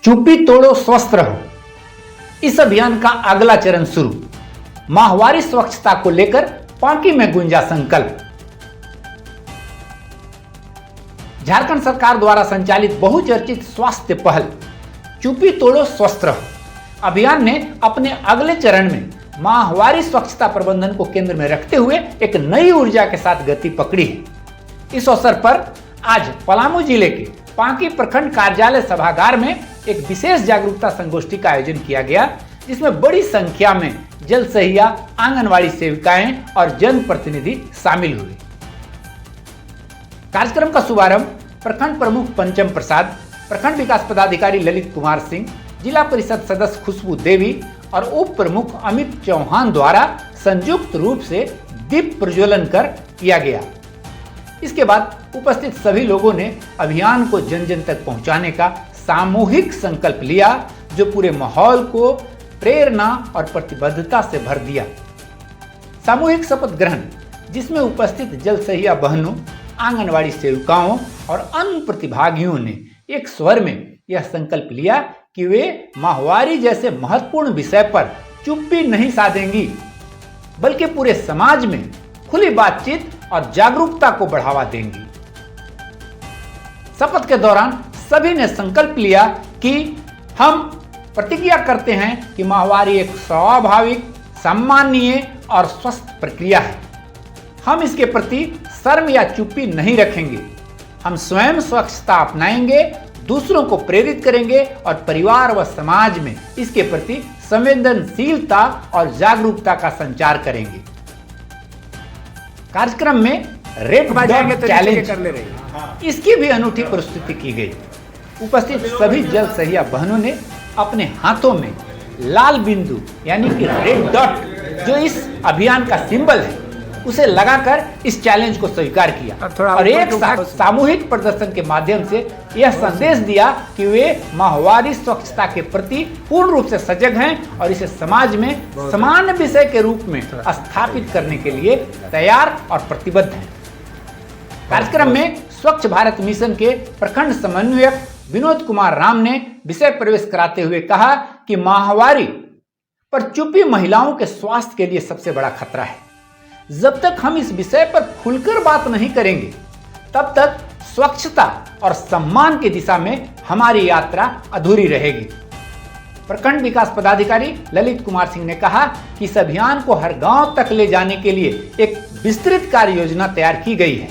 चुप्पी तोड़ो स्वस्थ रहो। इस अभियान का अगला चरण शुरू। माहवारी स्वच्छता को लेकर पांकी में गूंजा संकल्प। झारखंड सरकार द्वारा संचालित बहुचर्चित स्वास्थ्य पहल चुप्पी तोड़ो स्वस्थ रहो अभियान ने अपने अगले चरण में माहवारी स्वच्छता प्रबंधन को केंद्र में रखते हुए एक नई ऊर्जा के साथ गति पकड़ी है। इस अवसर पर आज पलामू जिले के पांकी प्रखंड कार्यालय सभागार में एक विशेष जागरूकता संगोष्ठी का आयोजन किया गया, जिसमें बड़ी संख्या में जल सहिया, आंगनवाड़ी सेविकाएं और जनप्रतिनिधि शामिल हुए। कार्यक्रम का शुभारंभ प्रखंड प्रमुख पंचम प्रसाद, प्रखंड विकास पदाधिकारी ललित कुमार सिंह, जिला परिषद सदस्य खुशबू देवी और उप प्रमुख अमित चौहान द्वारा संयुक्त रूप से दीप प्रज्वलन कर किया गया। इसके बाद उपस्थित सभी लोगों ने अभियान को जन जन तक पहुंचाने का सामूहिक संकल्प लिया, जो पूरे माहौल को प्रेरणा और प्रतिबद्धता से भर दिया। सामूहिक शपथ ग्रहण, जिसमें उपस्थित जल सहिया बहनों, आंगनवाड़ी सेविकाओं और अन्य प्रतिभागियों ने एक स्वर में यह संकल्प लिया कि वे माहवारी जैसे महत्वपूर्ण विषय पर चुप्पी नहीं साधेंगी, बल्कि पूरे समाज में खुली बातचीत और जागरूकता को बढ़ावा देंगी। शपथ के दौरान सभी ने संकल्प लिया कि हम प्रतिज्ञा करते हैं कि माहवारी एक स्वाभाविक, सम्माननीय और स्वस्थ प्रक्रिया है। हम इसके प्रति शर्म या चुप्पी नहीं रखेंगे। हम स्वयं स्वच्छता अपनाएंगे, दूसरों को प्रेरित करेंगे और परिवार व समाज में इसके प्रति संवेदनशीलता और जागरूकता का संचार करेंगे। कार्यक्रम में रेड डॉट चैलेंज, इसकी भी अनूठी प्रस्तुति की गई। उपस्थित सभी जल सहिया बहनों ने अपने हाथों में लाल बिंदु यानी कि रेड डॉट, जो इस अभियान का सिंबल है, उसे लगाकर इस चैलेंज को स्वीकार किया और एक साथ सामूहिक प्रदर्शन के माध्यम से यह संदेश दिया कि वे माहवारी स्वच्छता के प्रति पूर्ण रूप से सजग हैं और इसे समाज में समान विषय के रूप में स्थापित करने के लिए तैयार और प्रतिबद्ध हैं। कार्यक्रम में स्वच्छ भारत मिशन के प्रखंड समन्वयक विनोद कुमार राम ने विषय प्रवेश कराते हुए कहा कि माहवारी पर चुप्पी महिलाओं के स्वास्थ्य के लिए सबसे बड़ा खतरा है। जब तक हम इस विषय पर खुलकर बात नहीं करेंगे, तब तक स्वच्छता और सम्मान की दिशा में हमारी यात्रा अधूरी रहेगी। प्रखंड विकास पदाधिकारी ललित कुमार सिंह ने कहा कि इस अभियान को हर गांव तक ले जाने के लिए एक विस्तृत कार्य योजना तैयार की गई है।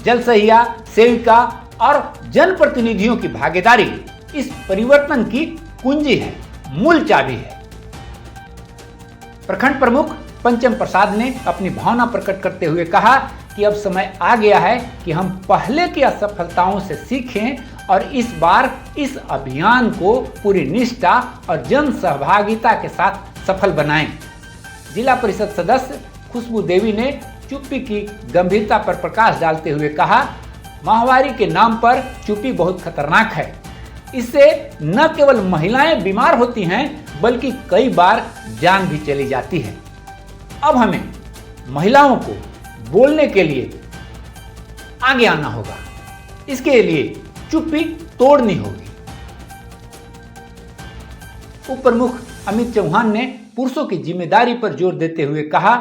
जल सहिया, सेविका और जनप्रतिनिधियों की भागीदारी इस परिवर्तन की कुंजी है, मूल चाबी है। प्रखंड प्रमुख पंचम प्रसाद ने अपनी भावना प्रकट करते हुए कहा कि अब समय आ गया है कि हम पहले की असफलताओं से सीखें और इस बार इस अभियान को पूरी निष्ठा और जन सहभागिता के साथ सफल बनाएं। जिला परिषद सदस्य खुशबू देवी ने चुप्पी की गंभीरता पर प्रकाश डालते हुए कहा, माहवारी के नाम पर चुप्पी बहुत खतरनाक है। इससे न केवल महिलाएं बीमार होती हैं, बल्कि कई बार जान भी चली जाती है। अब हमें महिलाओं को बोलने के लिए आगे आना होगा। इसके लिए चुप्पी तोड़नी होगी। उप प्रमुख अमित चौहान ने पुरुषों की जिम्मेदारी पर जोर देते हुए कहा,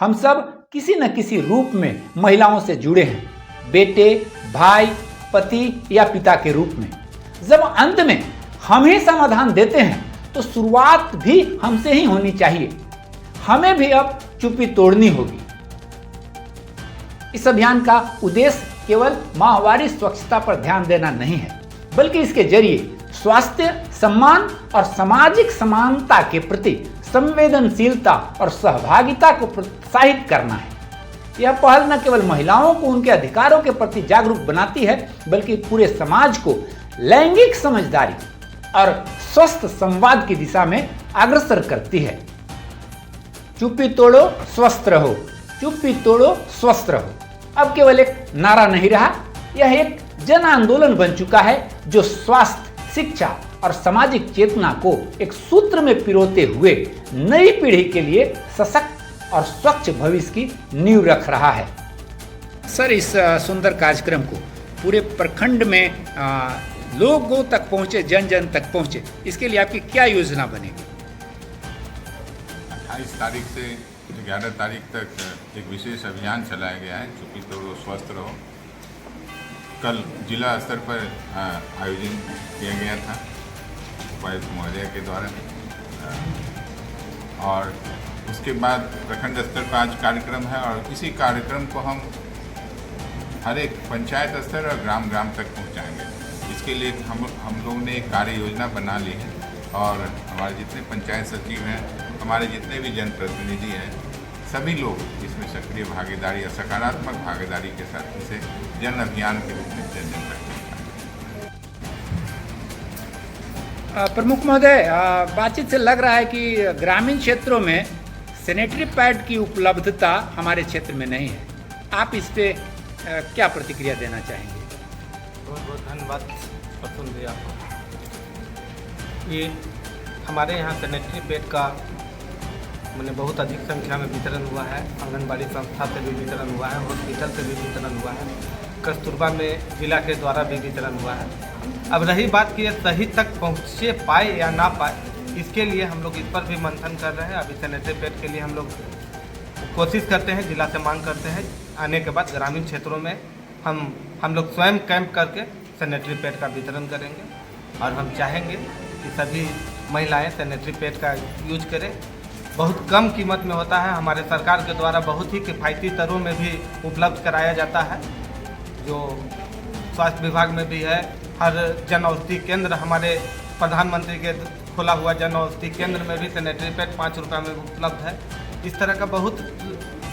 हम सब किसी न किसी रूप में महिलाओं से जुड़े हैं, बेटे, भाई, पति या पिता के रूप में। जब अंत में हम ही समाधान देते हैं, तो शुरुआत भी हमसे ही होनी चाहिए। हमें भी अब चुप्पी तोड़नी होगी। इस अभियान का उद्देश्य केवल माहवारी स्वच्छता पर ध्यान देना नहीं है, बल्कि इसके जरिए स्वास्थ्य, सम्मान और सामाजिक समानता के प्रति संवेदनशीलता और सहभागिता को प्रोत्साहित करना है। यह पहल न केवल महिलाओं को उनके अधिकारों के प्रति जागरूक बनाती है, बल्कि पूरे समाज को लैंगिक समझदारी और स्वस्थ संवाद की दिशा में अग्रसर करती है। चुप्पी तोड़ो स्वस्थ रहो, चुप्पी तोड़ो स्वस्थ रहो अब केवल एक नारा नहीं रहा, यह एक जन आंदोलन बन चुका है, जो स्वास्थ्य, शिक्षा और सामाजिक चेतना को एक सूत्र में पिरोते हुए नई पीढ़ी के लिए सशक्त और स्वच्छ भविष्य की नींव रख रहा है। सर, इस सुंदर कार्यक्रम को पूरे प्रखंड में लोगों तक पहुंचे, जन जन तक पहुंचे, इसके लिए आपकी क्या योजना बनेगी? 28 तारीख से 11 तारीख तक एक विशेष अभियान चलाया गया है, चुप्पी तोड़ो स्वस्थ रहो। कल जिला स्तर पर आयोजन किया गया था उपायुक्त महोदय के द्वारा, और उसके बाद प्रखंड स्तर पर आज कार्यक्रम है, और इसी कार्यक्रम को हम हर एक पंचायत स्तर और ग्राम ग्राम तक पहुंचाएंगे। इसके लिए हम लोगों ने एक कार्य योजना बना ली है, और हमारे जितने पंचायत सचिव हैं, हमारे जितने भी जनप्रतिनिधि हैं, सभी लोग इसमें सक्रिय भागीदारी या सकारात्मक भागीदारी के साथ इसे जन अभियान के रूप में जन जन तक पहुंचाएंगे। प्रमुख महोदय, बातचीत से लग रहा है कि ग्रामीण क्षेत्रों में सैनिटरी पैड की उपलब्धता हमारे क्षेत्र में नहीं है। आप इस पे क्या प्रतिक्रिया देना चाहेंगे? बहुत बहुत धन्यवाद प्रसन्न जी आपको। ये हमारे यहाँ सैनिटरी पैड का मैंने बहुत अधिक संख्या में वितरण हुआ है। आंगनबाड़ी संस्था से भी वितरण हुआ है, हॉस्पिटल से भी वितरण हुआ है, कस्तूरबा में जिला के द्वारा भी वितरण हुआ है। अब रही बात कि ये सही तक पहुँचे पाए या ना पाए, इसके लिए हम लोग इस पर भी मंथन कर रहे हैं। अभी सैनिटरी पैड के लिए हम लोग कोशिश करते हैं, जिला से मांग करते हैं। आने के बाद ग्रामीण क्षेत्रों में हम लोग स्वयं कैंप करके सैनिटरी पैड का वितरण करेंगे, और हम चाहेंगे कि सभी महिलाएं सैनिटरी पैड का यूज करें। बहुत कम कीमत में होता है, हमारे सरकार के द्वारा बहुत ही किफ़ायती दरों में भी उपलब्ध कराया जाता है, जो स्वास्थ्य विभाग में भी है। हर जन औषधि केंद्र, हमारे प्रधानमंत्री के खुला हुआ जन औषधि केंद्र में भी सैनिटरी पैड 5 रुपये में उपलब्ध है। इस तरह का बहुत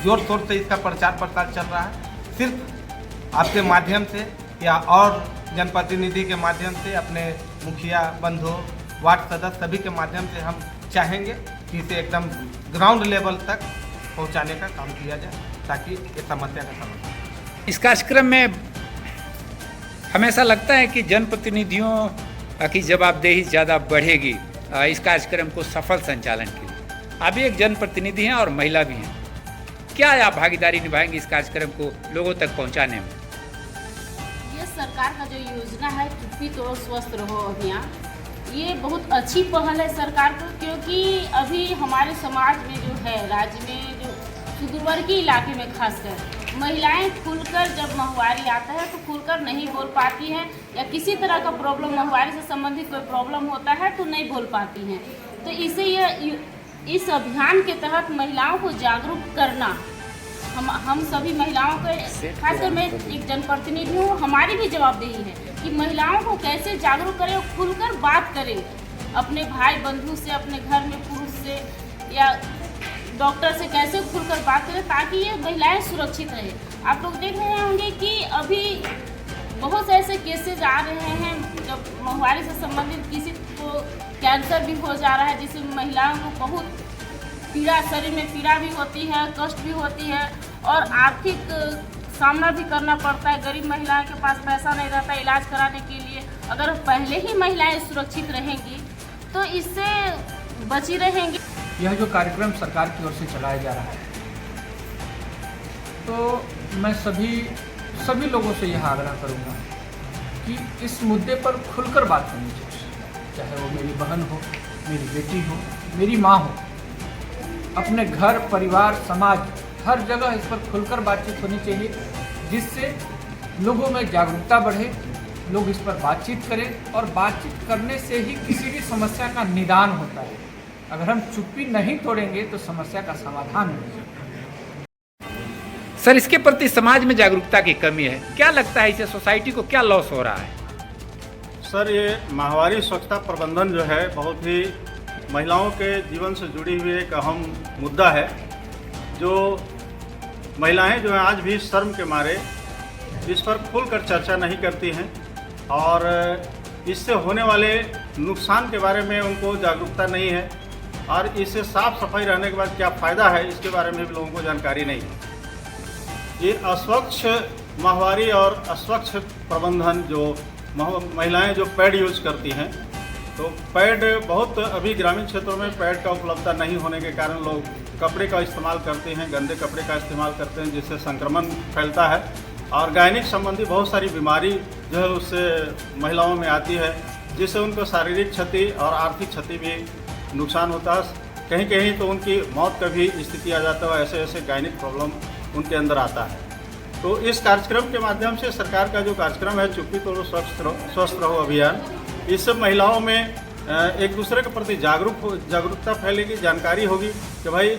जोर शोर से इसका प्रचार प्रसार चल रहा है। सिर्फ आपके माध्यम से या और जनप्रतिनिधि के माध्यम से, अपने मुखिया बंधु, वार्ड सदस्य सभी के माध्यम से हम चाहेंगे कि इसे एकदम ग्राउंड लेवल तक पहुंचाने का काम किया जाए, ताकि ये समस्या का समाधान। इस कार्यक्रम में हमेशा लगता है कि जनप्रतिनिधियों की जवाबदेही ज़्यादा बढ़ेगी इस कार्यक्रम को सफल संचालन के लिए। आप भी एक जनप्रतिनिधि हैं और महिला भी हैं, क्या आप भागीदारी निभाएंगे इस कार्यक्रम को लोगों तक पहुंचाने में? ये सरकार का जो योजना है चुप्पी तोड़ो स्वस्थ रहो अभियान, ये बहुत अच्छी पहल है सरकार को, क्योंकि अभी हमारे समाज में जो है, राज्य में जो सुदूरवर्ती इलाके में खासकर महिलाएं खुलकर जब माहवारी आता है तो खुलकर नहीं बोल पाती हैं, या किसी तरह का प्रॉब्लम, माहवारी से संबंधित कोई प्रॉब्लम होता है तो नहीं बोल पाती हैं। तो इसे इस अभियान के तहत महिलाओं को जागरूक करना, हम सभी महिलाओं को, खासकर मैं एक जनप्रतिनिधि हूँ, हमारी भी जवाबदेही है कि महिलाओं को कैसे जागरूक करें और खुलकर बात करें अपने भाई बंधु से, अपने घर में पुरुष से या डॉक्टर से कैसे खुलकर बात करें, ताकि ये महिलाएं सुरक्षित रहे। आप लोग देख रहे होंगे कि अभी बहुत से ऐसे केसेज आ रहे हैं, जब माहवारी से संबंधित किसी को कैंसर भी हो जा रहा है, जिससे महिलाओं को बहुत पीड़ा, शरीर में पीड़ा भी होती है, कष्ट भी होती है, और आर्थिक सामना भी करना पड़ता है। गरीब महिलाओं के पास पैसा नहीं रहता इलाज कराने के लिए। अगर पहले ही महिलाएं सुरक्षित रहेंगी तो इससे बची रहेंगी। यह जो कार्यक्रम सरकार की ओर से चलाया जा रहा है, तो मैं सभी लोगों से यह आग्रह करूंगा कि इस मुद्दे पर खुलकर बात करनी चाहिए, चाहे वो मेरी बहन हो, मेरी बेटी हो, मेरी माँ हो। अपने घर, परिवार, समाज, हर जगह इस पर खुलकर बातचीत होनी चाहिए, जिससे लोगों में जागरूकता बढ़े, लोग इस पर बातचीत करें, और बातचीत करने से ही किसी भी समस्या का निदान होता है। अगर हम चुप्पी नहीं तोड़ेंगे तो समस्या का समाधान नहीं होगा। सर, इसके प्रति समाज में जागरूकता की कमी है, क्या लगता है इसे सोसाइटी को क्या लॉस हो रहा है? सर, ये माहवारी स्वच्छता प्रबंधन जो है बहुत ही महिलाओं के जीवन से जुड़ी हुई एक अहम मुद्दा है, जो महिलाएं जो हैं आज भी शर्म के मारे इस पर खुलकर चर्चा नहीं करती हैं, और इससे होने वाले नुकसान के बारे में उनको जागरूकता नहीं है, और इससे साफ सफाई रहने के बाद क्या फ़ायदा है इसके बारे में भी लोगों को जानकारी नहीं है। ये अस्वच्छ माहवारी और अस्वच्छ प्रबंधन, जो महिलाएं जो पैड यूज करती हैं, तो पैड बहुत अभी ग्रामीण क्षेत्रों में पैड का उपलब्धता नहीं होने के कारण लोग कपड़े का इस्तेमाल करते हैं, गंदे कपड़े का इस्तेमाल करते हैं, जिससे संक्रमण फैलता है। और गायनिक संबंधी बहुत सारी बीमारी जो है उससे महिलाओं में आती है, जिससे उनको शारीरिक क्षति और आर्थिक क्षति भी नुकसान होता है। कहीं कहीं तो उनकी मौत का भी स्थिति आ जाता है, ऐसे ऐसे गायनिक प्रॉब्लम उनके अंदर आता है। तो इस कार्यक्रम के माध्यम से सरकार का जो कार्यक्रम है चुप्पी तोड़ो स्वस्थ रहो अभियान, इससे महिलाओं में एक दूसरे के प्रति जागरूकता फैलेगी, जानकारी होगी कि भाई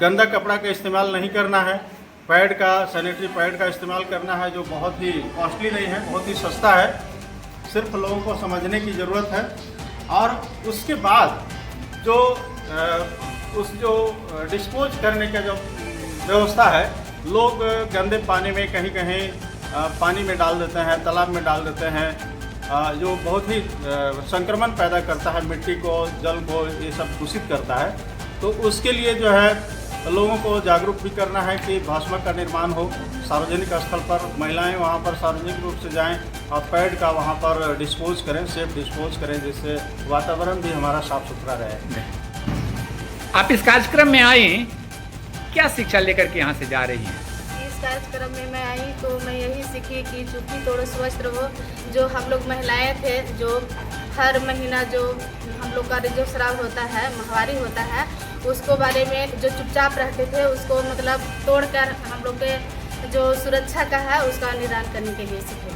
गंदा कपड़ा का इस्तेमाल नहीं करना है, पैड का, सैनिटरी पैड का इस्तेमाल करना है, जो बहुत ही कॉस्टली नहीं है, बहुत ही सस्ता है, सिर्फ लोगों को समझने की ज़रूरत है। और उसके बाद जो डिस्पोज करने का जो व्यवस्था है, लोग गंदे पानी में कहीं कहीं पानी में डाल देते हैं, तालाब में डाल देते हैं, जो बहुत ही संक्रमण पैदा करता है, मिट्टी को, जल को, ये सब दूषित करता है। तो उसके लिए जो है लोगों को जागरूक भी करना है कि भस्म का निर्माण हो सार्वजनिक स्थल पर, महिलाएं वहां पर सार्वजनिक रूप से जाएं और पैड का वहां पर डिस्पोज करें, सेफ डिस्पोज करें, जिससे वातावरण भी हमारा साफ सुथरा रहे। आप इस कार्यक्रम में आए, क्या शिक्षा लेकर के यहाँ से जा रही हैं? इस कार्यक्रम में मैं आई तो मैं यही सीखी कि चुप्पी तोड़ो स्वस्थ रहो। जो हम लोग महिलाएं थे, जो हर महीना जो हम लोग का ऋतुस्राव होता है, माहवारी होता है, उसको बारे में जो चुपचाप रहते थे उसको मतलब तोड़कर हम लोग के जो सुरक्षा का है उसका निदान करने के लिए सीखे।